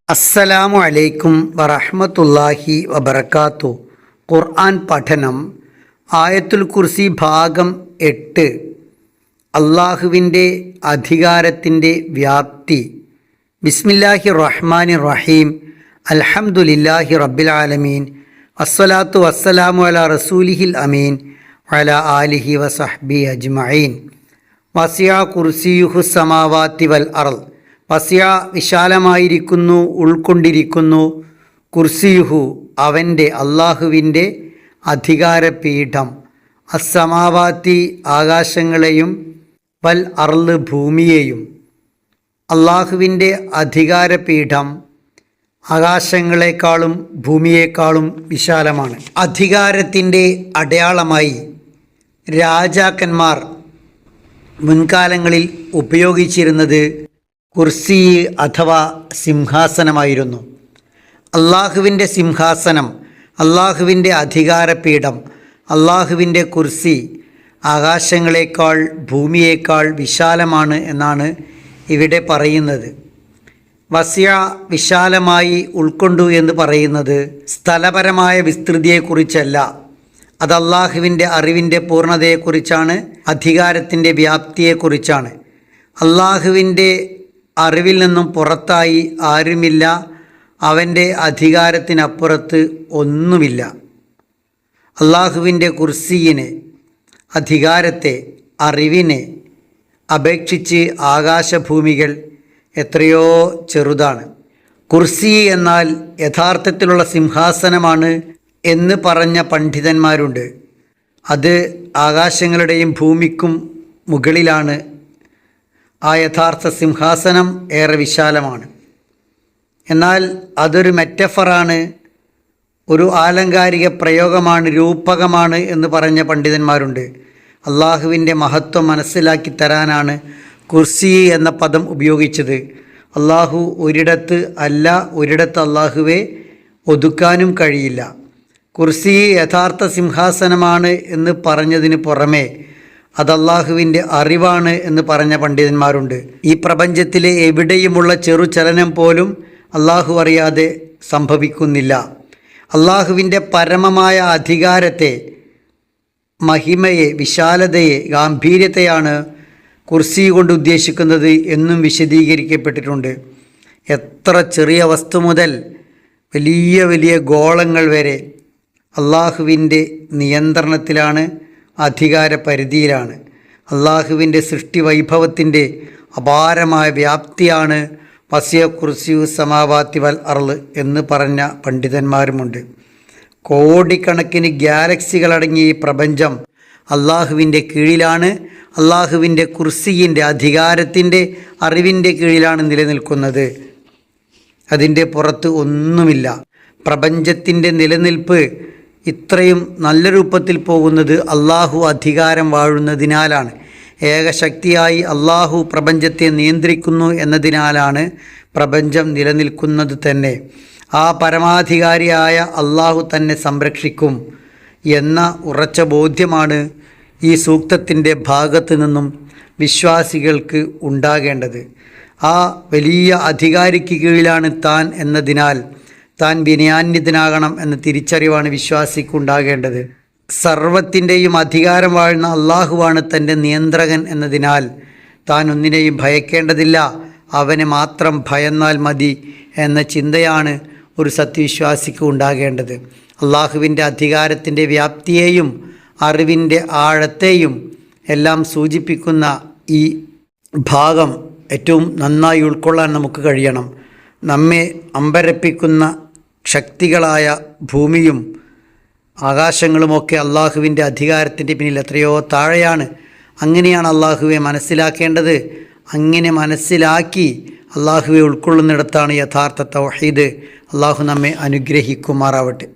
അസ്സലാമു അലൈക്കും വറഹ്മത്തുള്ളാഹി വബറകാതുഹു. ഖുർആൻ പഠനം ആയത്തുൽ കുർസി ഭാഗം 8. അള്ളാഹുവിൻ്റെ അധികാരത്തിൻ്റെ വ്യാപ്തി. ബിസ്മില്ലാഹിർ റഹ്മാനിർ റഹീം. അൽഹംദുലില്ലാഹി റബ്ബിൽ ആലമീൻ. അസ്സലാത്തു വസ്സലാമു അലാ റസൂലിഹിൽ അമീൻ വഅലാ ആലിഹി വസഹ്ബി അജ്മഈൻ. വസിഅ കുർസിയുഹു സമാവാതി വൽ അർള്. വസിയ വിശാലമായിരിക്കുന്നു, ഉൾക്കൊണ്ടിരിക്കുന്നു. കുർസിയുഹു അവൻ്റെ അള്ളാഹുവിൻ്റെ അധികാരപീഠം. അസ്സമാവാത്തി ആകാശങ്ങളെയും വൽ അർള് ഭൂമിയെയും. അള്ളാഹുവിൻ്റെ അധികാരപീഠം ആകാശങ്ങളെക്കാളും ഭൂമിയേക്കാളും വിശാലമാണ്. അധികാരത്തിൻ്റെ അടയാളമായി രാജാക്കന്മാർ മുൻകാലങ്ങളിൽ ഉപയോഗിച്ചിരുന്നത് കുർസി അഥവാ സിംഹാസനമായിരുന്നു. അള്ളാഹുവിൻ്റെ സിംഹാസനം, അള്ളാഹുവിൻ്റെ അധികാരപീഠം, അള്ളാഹുവിൻ്റെ കുർസി ആകാശങ്ങളെക്കാൾ ഭൂമിയേക്കാൾ വിശാലമാണ് എന്നാണ് ഇവിടെ പറയുന്നത്. വസിയ വിശാലമായി ഉൾക്കൊണ്ടു എന്ന് പറയുന്നത് സ്ഥലപരമായ വിസ്തൃതിയെക്കുറിച്ചല്ല, അത് അള്ളാഹുവിൻ്റെ അറിവിൻ്റെ പൂർണ്ണതയെക്കുറിച്ചാണ്, അധികാരത്തിൻ്റെ വ്യാപ്തിയെക്കുറിച്ചാണ്. അള്ളാഹുവിൻ്റെ അറിവിൽ നിന്നും പുറത്തായി ആരുമില്ല, അവൻ്റെ അധികാരത്തിനപ്പുറത്ത് ഒന്നുമില്ല. അള്ളാഹുവിൻ്റെ കുർസിയിനെ, അധികാരത്തെ, അറിവിനെ അപേക്ഷിച്ച് ആകാശഭൂമികൾ എത്രയോ ചെറുതാണ്. കുർസി എന്നാൽ യഥാർത്ഥത്തിലുള്ള സിംഹാസനമാണ് എന്ന് പറഞ്ഞ പണ്ഡിതന്മാരുണ്ട്. അത് ആകാശങ്ങളുടെയും ഭൂമിക്കും മുകളിലാണ്. ആ യഥാർത്ഥ സിംഹാസനം ഏറെ വിശാലമാണ്. എന്നാൽ അതൊരു മെറ്റഫറാണ്, ഒരു ആലങ്കാരിക പ്രയോഗമാണ്, രൂപകമാണ് എന്ന് പറഞ്ഞ പണ്ഡിതന്മാരുണ്ട്. അള്ളാഹുവിൻ്റെ മഹത്വം മനസ്സിലാക്കി തരാനാണ് കുർസി എന്ന പദം ഉപയോഗിച്ചത്. അള്ളാഹു ഒരിടത്ത് അല്ല, ഒരിടത്ത് അള്ളാഹുവെ ഒതുക്കാനും കഴിയില്ല. കുർസി യഥാർത്ഥ സിംഹാസനമാണ് എന്ന് പറഞ്ഞതിന് പുറമെ അത് അള്ളാഹുവിൻ്റെ അറിവാണ് എന്ന് പറഞ്ഞ പണ്ഡിതന്മാരുണ്ട്. ഈ പ്രപഞ്ചത്തിലെ എവിടെയുമുള്ള ചെറുചലനം പോലും അള്ളാഹു അറിയാതെ സംഭവിക്കുന്നില്ല. അള്ളാഹുവിൻ്റെ പരമമായ അധികാരത്തെ, മഹിമയെ, വിശാലതയെ, ഗാംഭീര്യത്തെയാണ് കുർസി കൊണ്ട് ഉദ്ദേശിക്കുന്നത് എന്നും വിശദീകരിക്കപ്പെട്ടിട്ടുണ്ട്. എത്ര ചെറിയ വസ്തു മുതൽ വലിയ വലിയ ഗോളങ്ങൾ വരെ അള്ളാഹുവിൻ്റെ നിയന്ത്രണത്തിലാണ്, അധികാര പരിധിയിലാണ്. അള്ളാഹുവിൻ്റെ സൃഷ്ടി വൈഭവത്തിൻ്റെ അപാരമായ വ്യാപ്തിയാണ് വസിയ കുർസിയു സമാവാതി വൽ അർള് എന്ന് പറഞ്ഞ പണ്ഡിതന്മാരുമുണ്ട്. കോടിക്കണക്കിന് ഗാലക്സികളടങ്ങിയ ഈ പ്രപഞ്ചം അള്ളാഹുവിൻ്റെ കീഴിലാണ്, അള്ളാഹുവിൻ്റെ കുർസിയിൻ്റെ, അധികാരത്തിൻ്റെ, അറിവിൻ്റെ കീഴിലാണ് നിലനിൽക്കുന്നത്. അതിൻ്റെ പുറത്ത് ഒന്നുമില്ല. പ്രപഞ്ചത്തിൻ്റെ നിലനിൽപ്പ് ഇത്രയും നല്ല രൂപത്തിൽ പോകുന്നത് അള്ളാഹു അധികാരം വാഴുന്നതിനാലാണ്. ഏകശക്തിയായി അള്ളാഹു പ്രപഞ്ചത്തെ നിയന്ത്രിക്കുന്നു എന്നതിനാലാണ് പ്രപഞ്ചം നിലനിൽക്കുന്നത് തന്നെ. ആ പരമാധികാരിയായ അള്ളാഹു തന്നെ സംരക്ഷിക്കും എന്ന ഉറച്ച ബോധ്യമാണ് ഈ സൂക്തത്തിൻ്റെ ഭാഗത്തു നിന്നും വിശ്വാസികൾക്ക് ഉണ്ടാകേണ്ടത്. ആ വലിയ അധികാരിക്ക് കീഴിലാണ് താൻ എന്നതിനാൽ താൻ വിനയാന്വിതനാകണം എന്ന തിരിച്ചറിവാണ് വിശ്വാസിക്കുണ്ടാകേണ്ടത്. സർവത്തിൻ്റെയും അധികാരം വാഴുന്ന അള്ളാഹുവാണ് തൻ്റെ നിയന്ത്രകൻ എന്നതിനാൽ താൻ ഒന്നിനെയും ഭയക്കേണ്ടതില്ല, അവനെ മാത്രം ഭയന്നാൽ മതി എന്ന ചിന്തയാണ് ഒരു സത്യവിശ്വാസിക്ക് ഉണ്ടാകേണ്ടത്. അള്ളാഹുവിൻ്റെ അധികാരത്തിൻ്റെ വ്യാപ്തിയെയും അറിവിൻ്റെ ആഴത്തെയും എല്ലാം സൂചിപ്പിക്കുന്ന ഈ ഭാഗം ഏറ്റവും നന്നായി ഉൾക്കൊള്ളാൻ നമുക്ക് കഴിയണം. നമ്മെ അമ്പരപ്പിക്കുന്ന ശക്തികളായ ഭൂമിയും ആകാശങ്ങളുമൊക്കെ അള്ളാഹുവിൻ്റെ അധികാരത്തിൻ്റെ പിന്നിൽ എത്രയോ താഴെയാണ്. അങ്ങനെയാണ് അള്ളാഹുവെ മനസ്സിലാക്കേണ്ടത്. അങ്ങനെ മനസ്സിലാക്കി അള്ളാഹുവെ ഉൾക്കൊള്ളുന്നിടത്താണ് യഥാർത്ഥ തൗഹീദ്. അള്ളാഹു നമ്മെ അനുഗ്രഹിക്കുമാറാവട്ടെ.